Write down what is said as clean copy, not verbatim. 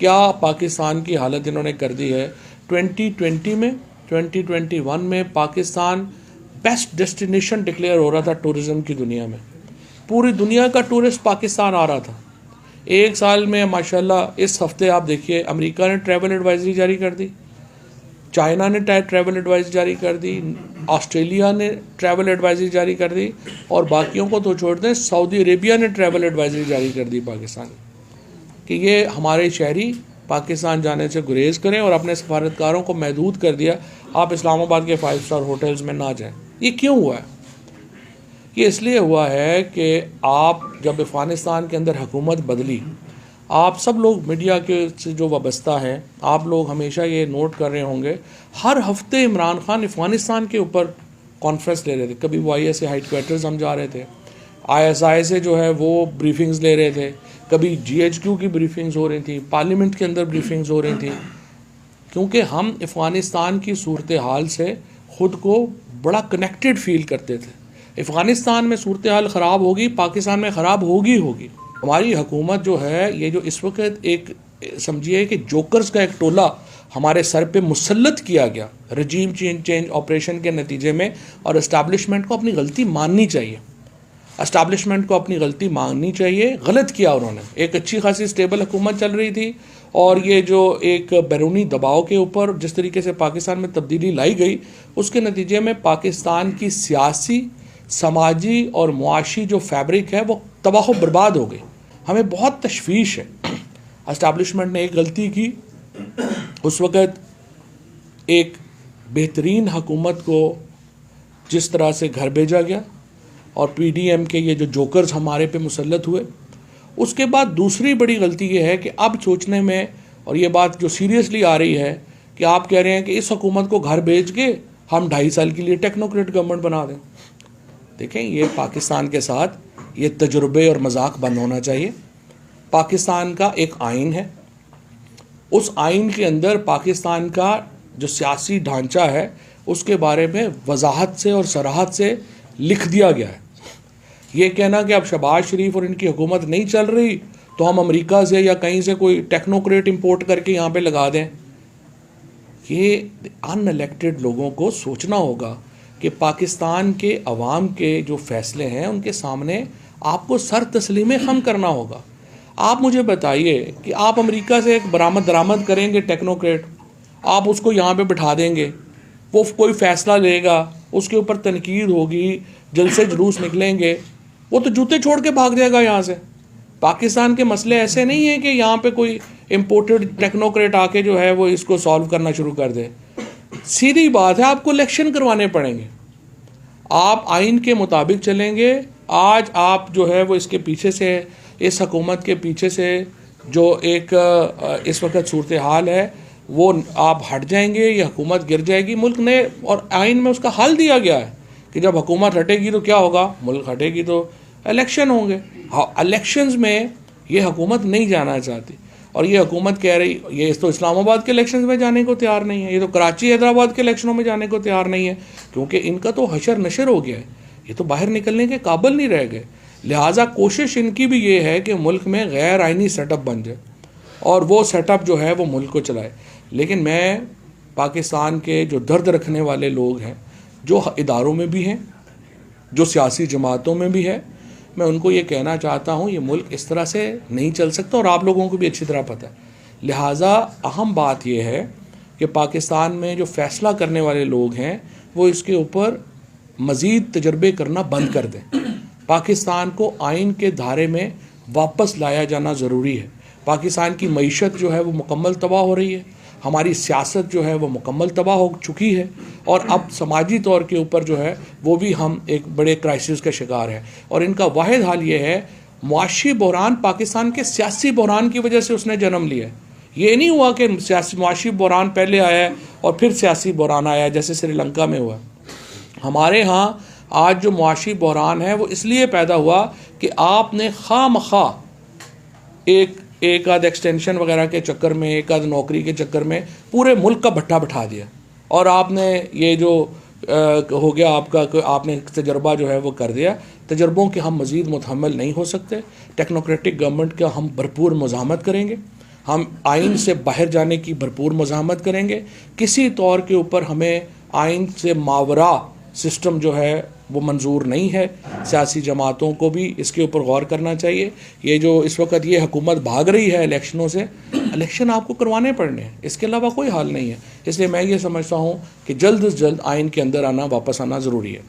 क्या पाकिस्तान की हालत इन्होंने कर दी है। 2020 में 2021 में पाकिस्तान बेस्ट डेस्टिनेशन डिक्लेयर हो रहा था टूरिज़्म की दुनिया में। पूरी दुनिया का टूरिस्ट पाकिस्तान आ रहा था। एक साल में माशाल्लाह इस हफ्ते आप देखिए अमेरिका ने ट्रैवल एडवाइजरी जारी कर दी, चाइना ने ट्रैवल एडवाइजरी जारी कर दी, ऑस्ट्रेलिया ने ट्रैवल एडवाइजरी जारी कर दी और बाकियों को तो छोड़ दें, सऊदी अरेबिया ने ट्रैवल एडवाइजरी जारी कर दी पाकिस्तान कि ये हमारे शहरी पाकिस्तान जाने से गुरेज करें और अपने सफारतकारों को महदूद कर दिया, आप इस्लामाबाद के 5 स्टार होटल्स में ना जाएं। ये क्यों हुआ है? ये इसलिए हुआ है कि आप जब अफ़गानिस्तान के अंदर हुकूमत बदली, आप सब लोग मीडिया के से जो वाबस्ता हैं, आप लोग हमेशा ये नोट कर रहे होंगे, हर हफ्ते इमरान खान अफ़गानिस्तान के ऊपर कॉन्फ्रेंस ले रहे थे। कभी वो ISA हाइट क्वार्टर्स हम जा रहे थे, ISI से जो है वो ब्रीफिंग्स ले रहे थे, कभी GHQ की ब्रीफिंग्स हो रही थी, पार्लियामेंट के अंदर ब्रीफिंग्स हो रही थी, क्योंकि हम अफ़गानिस्तान की सूरत हाल से ख़ुद को बड़ा कनेक्टेड फील करते थे। अफ़गानिस्तान में सूरत हाल ख़राब होगी, पाकिस्तान में ख़राब होगी। हमारी हुकूमत जो है, ये जो इस वक्त एक समझिए कि जोकर्स का एक टोला हमारे सर पे मुसल्लत किया गया रजीम चेंज ऑपरेशन के नतीजे में, और इस्टेब्लिशमेंट को अपनी गलती माननी चाहिए। इस्टेब्लिशमेंट को अपनी गलती माननी चाहिए। गलत किया उन्होंने। एक अच्छी खासी स्टेबल हुकूमत चल रही थी और ये जो एक बैरूनी दबाव के ऊपर जिस तरीके से पाकिस्तान में तब्दीली लाई गई, उसके नतीजे में पाकिस्तान की सियासी, समाजी और मुआशी जो फैब्रिक है वो तबाह बर्बाद हो गई। हमें बहुत तशवीश है। एस्टैब्लिशमेंट ने एक गलती की, उस वक़्त एक बेहतरीन हुकूमत को जिस तरह से घर भेजा गया और PDM के ये जो जोकर्स हमारे पे मुसल्लत हुए, उसके बाद दूसरी बड़ी गलती ये है कि अब सोचने में, और ये बात जो सीरियसली आ रही है कि आप कह रहे हैं कि इस हुकूमत को घर भेज के हम 2.5 साल के लिए टेक्नोक्रेट गवर्नमेंट बना दें। देखें, ये पाकिस्तान के साथ ये तजुर्बे और मजाक बंद होना चाहिए। पाकिस्तान का एक आइन है, उस आइन के अंदर पाकिस्तान का जो सियासी ढांचा है उसके बारे में वजाहत से और सराहत से लिख दिया गया है। ये कहना कि अब शहबाज शरीफ और इनकी हुकूमत नहीं चल रही तो हम अमेरिका से या कहीं से कोई टेक्नोक्रेट इंपोर्ट करके यहाँ पे लगा दें, ये अनइलेक्टेड लोगों को सोचना होगा कि पाकिस्तान के अवाम के जो फैसले हैं उनके सामने आपको सर तस्लीम खम करना होगा। आप मुझे बताइए कि आप अमेरिका से एक दरामद करेंगे टेक्नोक्रेट, आप उसको यहाँ पे बिठा देंगे, वो कोई फ़ैसला लेगा, उसके ऊपर तनकीद होगी, जलसे जुलूस निकलेंगे, वो तो जूते छोड़ के भाग जाएगा यहाँ से। पाकिस्तान के मसले ऐसे नहीं हैं कि यहाँ पे कोई इम्पोर्टेड टेक्नोक्रेट आके जो है वो इसको सॉल्व करना शुरू कर दे। सीधी बात है, आपको इलेक्शन करवाने पड़ेंगे, आप आइन के मुताबिक चलेंगे। आज आप जो है वो इसके पीछे से, इस हुकूमत के पीछे से जो एक इस वक्त सूरत हाल है वो आप हट जाएंगे, ये हुकूमत गिर जाएगी। मुल्क ने और आइन में उसका हल दिया गया है कि जब हुकूमत हटेगी तो क्या होगा, मुल्क हटेगी तो इलेक्शन होंगे। हाँ, इलेक्शंस में ये हुकूमत नहीं जाना चाहती और ये हुकूमत कह रही, ये तो इस्लामाबाद के इलेक्शंस में जाने को तैयार नहीं है, ये तो कराची हैदराबाद के इलेक्शनों में जाने को तैयार नहीं है, क्योंकि इनका तो हशर नशर हो गया है, ये तो बाहर निकलने के काबिल नहीं रह गए। लिहाजा कोशिश इनकी भी ये है कि मुल्क में गैर आइनी सेटअप बन जाए और वो सेटअप जो है वो मुल्क को चलाए। लेकिन मैं पाकिस्तान के जो दर्द रखने वाले लोग हैं, जो इदारों में भी हैं, जो सियासी जमातों में भी है, मैं उनको ये कहना चाहता हूँ, ये मुल्क इस तरह से नहीं चल सकता और आप लोगों को भी अच्छी तरह पता है। लिहाजा अहम बात यह है कि पाकिस्तान में जो फ़ैसला करने वाले लोग हैं वो इसके ऊपर मज़ीद तजर्बे करना बंद कर दें। पाकिस्तान को आइन के धारे में वापस लाया जाना ज़रूरी है। पाकिस्तान की मईशत जो है वो मुकम्मल तबाह हो रही है, हमारी सियासत जो है वो मुकम्मल तबाह हो चुकी है और अब समाजी तौर के ऊपर जो है वो भी हम एक बड़े क्राइसिस का शिकार है। और इनका वाहिद हाल ये है, मुआशी बहरान पाकिस्तान के सियासी बहरान की वजह से उसने जन्म लिया है। ये नहीं हुआ कि सियासी मुआशी बहरान पहले आया है और फिर सियासी बहरान आया है जैसे श्रीलंका में हुआ। हमारे यहाँ आज जो मुआशी बहरान है वो इसलिए पैदा हुआ कि आपने खामखा एक आध एक्सटेंशन वगैरह के चक्कर में, एक आध नौकरी के चक्कर में पूरे मुल्क का भट्ठा बिठा दिया और आपने ये जो हो गया आपका, आपने तजर्बा जो है वो कर दिया। तजर्बों के हम मज़ीद मुतहम्मिल नहीं हो सकते। टेक्नोक्रेटिक गवर्नमेंट का हम भरपूर मुज़ाहमत करेंगे। हम आइन से बाहर जाने की भरपूर मज़ाहमत करेंगे। किसी तौर के ऊपर हमें आइन से मावरा सिस्टम जो है वो मंजूर नहीं है। सियासी जमातों को भी इसके ऊपर गौर करना चाहिए। ये जो इस वक्त ये हुकूमत भाग रही है इलेक्शनों से, इलेक्शन आपको करवाने पड़ने हैं, इसके अलावा कोई हाल नहीं है। इसलिए मैं ये समझता हूँ कि जल्द से जल्द आइन के अंदर आना, वापस आना ज़रूरी है।